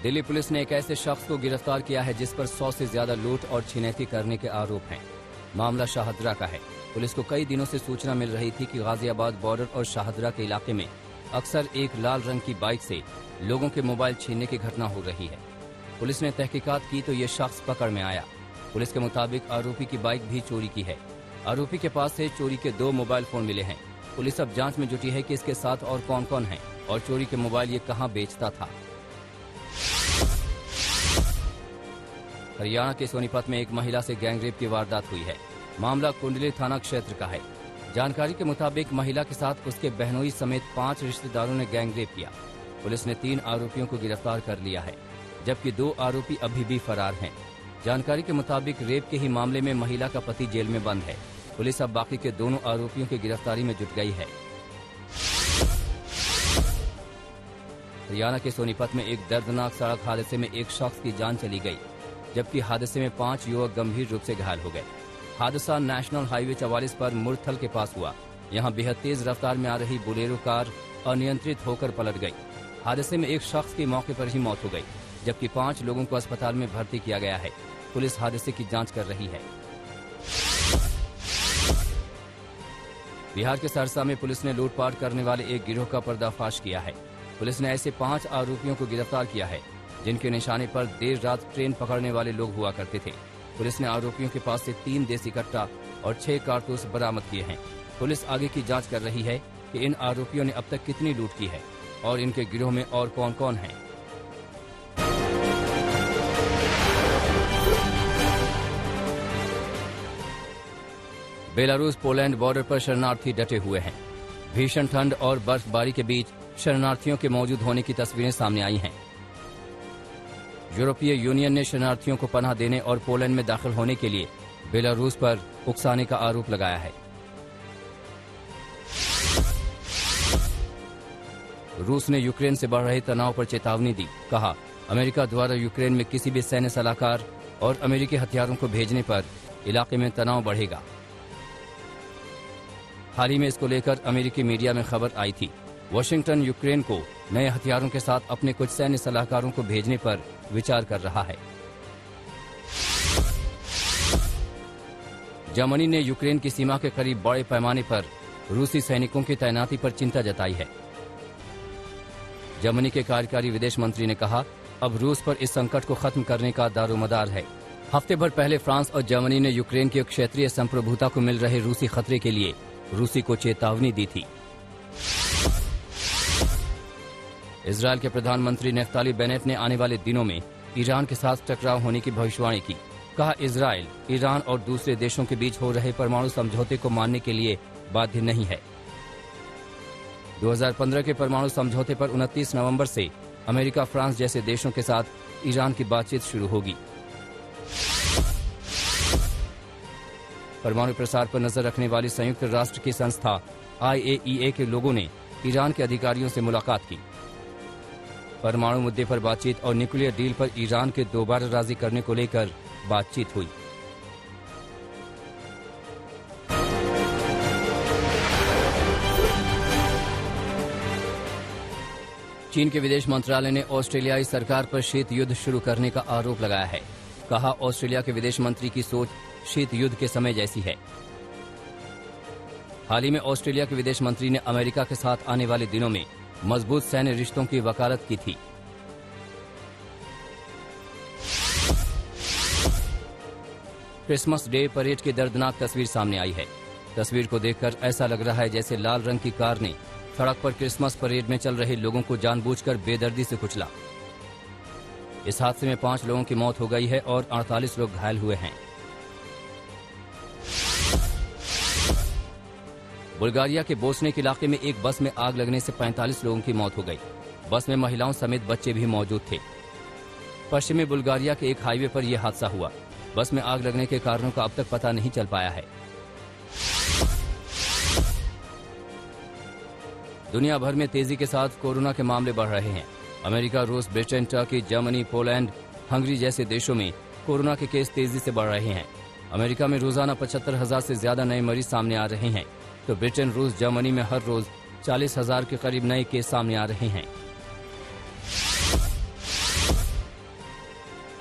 Delhi police ने एक ऐसे शख्स को गिरफ्तार किया है जिस पर 100 से ज्यादा लूट और छिनैती करने के आरोप हैं। मामला शाहदरा का है। पुलिस को कई दिनों से सूचना मिल रही थी कि गाजियाबाद बॉर्डर और शाहदरा के इलाके में अक्सर एक लाल रंग की बाइक से लोगों के मोबाइल छीनने की घटना हो रही है। पुलिस ने तहकीकात की तो ये शख्स पकड़ में आया। पुलिस के मुताबिक आरोपी की बाइक भी चोरी की है। आरोपी के पास से चोरी के 2 मोबाइल फोन मिले हैं। पुलिस अब जांच में जुटी है कि इसके साथ और कौन कौन है और चोरी के मोबाइल ये कहां बेचता था। हरियाणा के सोनीपत में एक महिला से गैंगरेप की वारदात हुई है। मामला कुंडली थाना क्षेत्र का है। जानकारी के मुताबिक महिला के साथ उसके बहनोई समेत 5 रिश्तेदारों ने गैंगरेप किया। पुलिस ने 3 आरोपियों को गिरफ्तार कर लिया है, जबकि 2 आरोपी अभी भी फरार हैं। जानकारी के मुताबिक रेप के ही मामले में महिला का पति जेल में बंद है। पुलिस अब बाकी के दोनों आरोपियों की गिरफ्तारी में जुट गई है। हरियाणा के सोनीपत में एक दर्दनाक सड़क हादसे में एक शख्स की जान चली गई, जबकि हादसे में 5 युवक गंभीर रूप से घायल हो गए। हादसा नेशनल हाईवे 44 पर मुरथल के पास हुआ। यहां बेहद तेज रफ्तार में आ रही बोलेरो कार अनियंत्रित होकर पलट गई। हादसे में एक शख्स की मौके पर ही मौत हो गई, जबकि 5 लोगों को अस्पताल में भर्ती किया गया है। पुलिस हादसे की जांच कर रही है। बिहार के सहरसा में पुलिस ने लूटपाट करने वाले एक गिरोह का पर्दाफाश किया है। पुलिस ने ऐसे 5 आरोपियों को गिरफ्तार किया है जिनके निशाने पर देर रात ट्रेन पकड़ने वाले लोग हुआ करते थे। पुलिस ने आरोपियों के पास से 3 देसी कट्टा और 6 कारतूस बरामद किए हैं। पुलिस आगे की जांच कर रही है कि इन आरोपियों ने अब तक कितनी लूट की है और इनके गिरोह में और कौन कौन हैं। बेलारूस पोलैंड बॉर्डर पर शरणार्थी डटे हुए हैं। भीषण ठंड और बर्फबारी के बीच शरणार्थियों के मौजूद होने की तस्वीरें सामने आई हैं। यूरोपीय यूनियन ने शरणार्थियों को पनाह देने और पोलैंड में दाखिल होने के लिए बेलारूस पर उकसाने का आरोप लगाया है। रूस ने यूक्रेन से बढ़ रहे तनाव पर चेतावनी दी। कहा, अमेरिका द्वारा यूक्रेन में किसी भी सैन्य सलाहकार और अमेरिकी हथियारों को भेजने पर इलाके में तनाव बढ़ेगा। हाल ही में इसको लेकर अमेरिकी मीडिया में खबर आई थी। वाशिंगटन यूक्रेन को नए हथियारों के साथ अपने कुछ सैन्य सलाहकारों को भेजने पर विचार कर रहा है। जर्मनी ने यूक्रेन की सीमा के करीब बड़े पैमाने पर रूसी सैनिकों की तैनाती पर चिंता जताई है। जर्मनी के कार्यकारी विदेश मंत्री ने कहा, अब रूस पर इस संकट को खत्म करने का दारोमदार है। हफ्ते भर पहले फ्रांस और जर्मनी ने यूक्रेन की क्षेत्रीय संप्रभुता को मिल रहे रूसी खतरे के लिए रूसी को चेतावनी दी थी। इजरायल के प्रधानमंत्री नेफ्ताली बेनेट ने आने वाले दिनों में ईरान के साथ टकराव होने की भविष्यवाणी की। कहा, इजरायल ईरान और दूसरे देशों के बीच हो रहे परमाणु समझौते को मानने के लिए बाध्य नहीं है। 2015 के परमाणु समझौते पर 29 नवंबर से अमेरिका, फ्रांस जैसे देशों के साथ ईरान की बातचीत शुरू होगी। परमाणु प्रसार पर नजर रखने वाली संयुक्त राष्ट्र की संस्था IAEA के लोगों ने ईरान के अधिकारियों से मुलाकात की। परमाणु मुद्दे पर बातचीत और न्यूक्लियर डील पर ईरान के दोबारा राजी करने को लेकर बातचीत हुई। चीन के विदेश मंत्रालय ने ऑस्ट्रेलियाई सरकार पर शीत युद्ध शुरू करने का आरोप लगाया है। कहा, ऑस्ट्रेलिया के विदेश मंत्री की सोच शीत युद्ध के समय जैसी है। हाल ही में ऑस्ट्रेलिया के विदेश मंत्री ने अमेरिका के साथ आने वाले दिनों में मजबूत सैन्य रिश्तों की वकालत की थी। क्रिसमस डे परेड की दर्दनाक तस्वीर सामने आई है। तस्वीर को देखकर ऐसा लग रहा है जैसे लाल रंग की कार ने सड़क पर क्रिसमस परेड में चल रहे लोगों को जानबूझकर बेदर्दी से कुचला। इस हादसे में 5 लोगों की मौत हो गई है और 48 लोग घायल हुए हैं। बुल्गारिया के बोस्नेक इलाके में एक बस में आग लगने से 45 लोगों की मौत हो गई। बस में महिलाओं समेत बच्चे भी मौजूद थे। पश्चिमी बुल्गारिया के एक हाईवे पर यह हादसा हुआ। बस में आग लगने के कारणों का अब तक पता नहीं चल पाया है। दुनिया भर में तेजी के साथ कोरोना के मामले बढ़ रहे हैं। अमेरिका, रूस, Britain, Turkey, Germany, Poland, Hungary जैसे देशों में कोरोना के केस तेजी से बढ़ रहे हैं। अमेरिका में रोजाना 75,000 से ज्यादा नए मरीज सामने आ रहे हैं, तो ब्रिटेन, रूस, जर्मनी में हर रोज 40,000 के करीब नए केस सामने आ रहे हैं।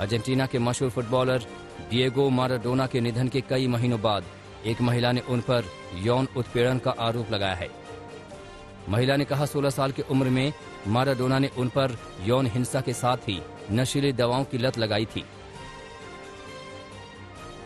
अर्जेंटीना के मशहूर फुटबॉलर डिएगो माराडोना के निधन के कई महीनों बाद एक महिला ने उन पर यौन उत्पीड़न का आरोप लगाया है। महिला ने कहा 16 साल की उम्र में माराडोना ने उन पर यौन हिंसा के साथ ही नशीली दवाओं की लत लगाई थी।